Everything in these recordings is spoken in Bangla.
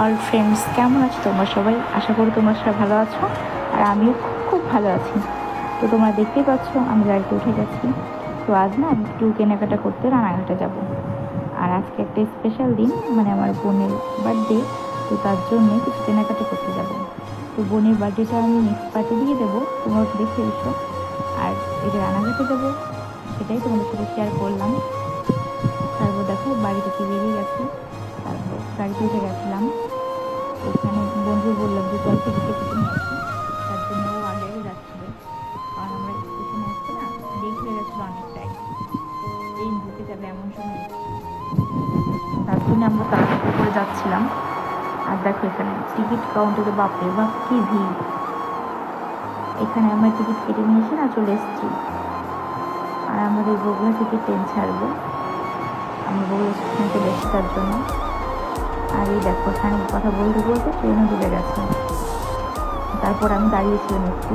অল ফ্রেন্ডস, কেমন আছো তোমরা সবাই? আশা করি তোমরা সবাই ভালো আছো, আর আমিও খুব ভালো আছি। তো তোমরা দেখতেই পাচ্ছ আমি গাড়িতে উঠে গেছি। তো আজ না আমি একটু কেনাকাটা করতে রানাঘাটে যাব। আর আজকে একটা স্পেশাল দিন, মানে আমার বোনের বার্থডে। তো তার জন্যে কিছু কেনাকাটা করতে যাব। তো বোনের বার্থডেটা আমি নেক্সট পার্টি দিয়ে দেবো, তোমরা দেখে এসো। আর এই যে রানাঘাটে যাবো সেটাই তোমাদের সাথে শেয়ার করলাম। তারপর দেখো বাড়ি থেকে বেরিয়ে গেছি, তারপর গাড়িতে উঠে গেছিলাম। ওখানে বন্ধু বললাম যে চল টিকিটে কেটে নিয়ে আসি, তার জন্য ও আগে আগে যাচ্ছিল। কারণ আমরা স্টেশনে আসতে না লেট হয়ে গেছিলো অনেকটাই, ট্রেন ঢুকে যাবে এমন সময় এসেছি। তার জন্য আমরা তাড়াতাড়ি করে যাচ্ছিলাম। আর দেখো এখানে টিকিট কাউন্টারে বাপরে বাপ কি ভিড়। এখানে আমরা টিকিট কেটে নিয়ে এসে না চলে এসেছি। আর আমাদের বগুড়া থেকে ট্রেন ছাড়বে, আমরা বগুড়া স্টেশনে চলে এসেছি তার জন্য। আর এই দেখো এখানে কথা বলতে বলতে ট্রেনও ঢুকে গেছে। তারপর আমি দাঁড়িয়েছিলাম একটু,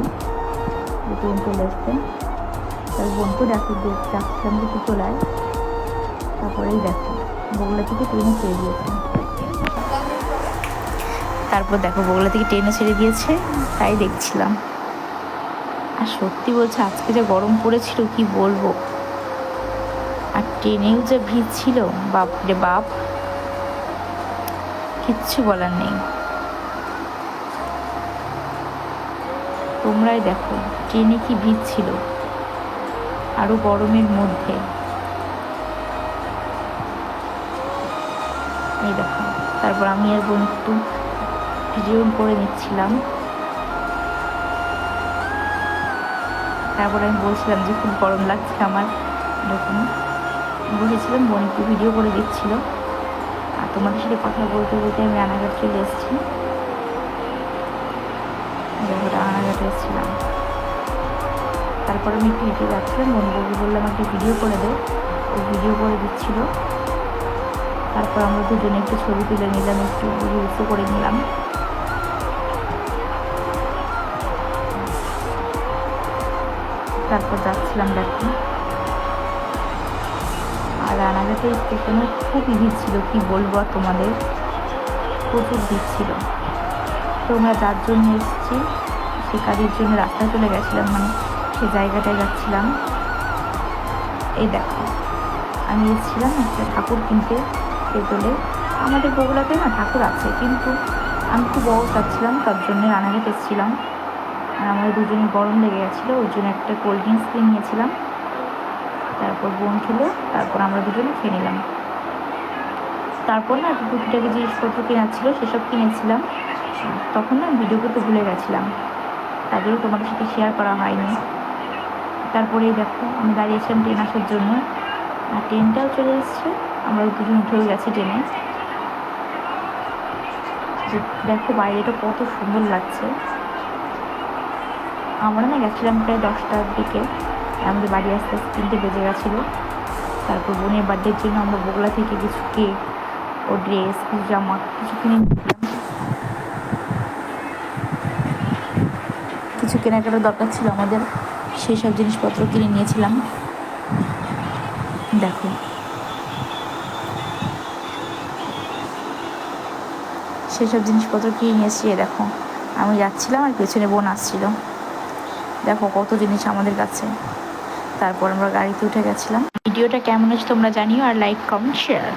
যে ট্রেন চলে এসছে। তার বোনকে ডাকছিলাম যে চলে আয়। তারপরেই দেখো বগুড়া থেকে ট্রেনে ছেড়ে দিয়েছে। তারপর দেখো বগুড়া থেকে ট্রেনে ছেড়ে দিয়েছে, তাই দেখছিলাম। আর সত্যি বলছে আজকে যে গরম পড়েছিল কি বলবো। আর ট্রেনেও যে ভিড় ছিল, বাপ রে বাপ, কিচ্ছু বলার নেই। তোমরাই দেখো ট্রেনে কি ভিড় ছিল, আরো গরমের মধ্যে। এই দেখো তারপর আমি আর বোন একটু ভিডিও করে নিচ্ছিলাম। তারপর আমি বলছিলাম যে খুব গরম লাগছে আমার, এরকম বসেছিলাম, বোন একটু ভিডিও করে দিচ্ছিল। আর তোমাদের সাথে কথা বলতে বলতে আমি রানাঘাট চলে এসেছি। দেখো রানাঘাটে এসেছিলাম। তারপর আমি একটু হেঁটে যাচ্ছিলাম, বন্ধুকে বললাম একটা ভিডিও করে দে, ও ভিডিও করে দিচ্ছিল। তারপর আমরা দুজনে একটু ছবি তুলে নিলাম, একটু রিলসও করে নিলাম। তারপর যাচ্ছিলাম দেখো। আর রানাঘাটে স্টেশনে খুবই ভিড় ছিল, কি বলবো আর তোমাদের, প্রচুর ভিড় ছিল। তো আমরা যার জন্য এসেছি সে কাজের জন্য রাস্তায় চলে গেছিলাম, মানে সে জায়গাটায় যাচ্ছিলাম। এই দেখো আমি এসেছিলাম একটা ঠাকুর কিনতে পেতলে। আমাদের বগুড়াতে না ঠাকুর আছে, কিন্তু আমি খুব বড় চাচ্ছিলাম, তার জন্য রানাঘাট এসেছিলাম। আর আমাদের দুজনে গরম লেগে গেছিলো, ওই জন্য একটা কোল্ড ড্রিঙ্কস কিনে নিয়েছিলাম। তারপর বোন খেলো, তারপর আমরা দুজনে খেয়ে নিলাম। তারপর না একটু টুকিটাকি জিনিসপত্র কেনার ছিল, সেসব কিনেছিলাম। তখন না ভিডিও করতে ভুলে গেছিলাম, তার জন্য তোমাদের সাথে শেয়ার করা হয়নি। তারপরেই দেখো আমি দাঁড়িয়েছিলাম ট্রেন আসার জন্য, আর ট্রেনটাও চলে এসছে, আমরা দুজন উঠেও গেছি ট্রেনে। দেখো বাইরেটা কত সুন্দর লাগছে। আমরা না গেছিলাম প্রায় 10টার দিকে, আমাদের বাড়ি আসতে আসতে 3টে বেজে গেছিলো। তারপর বোনের বার্থডের জন্য আমরা বগুড়া থেকে কিছু কেক ও ড্রেস, কিছু জামা কিছু কিনে নিয়েছিলাম। কিছু কেনাকাটার দরকার ছিল আমাদের, সেই সব জিনিসপত্র কিনে নিয়েছিলাম। দেখো সেসব জিনিসপত্র কিনে নিয়েছি। দেখো আমি যাচ্ছিলাম আর পেছনে বোন আসছিল। দেখো কত জিনিস আমাদের কাছে। তারপর আমরা গাড়িতে উঠে গেছিলাম। ভিডিওটা কেমন হচ্ছে তোমরা জানিও, আর লাইক কমেন্ট শেয়ার।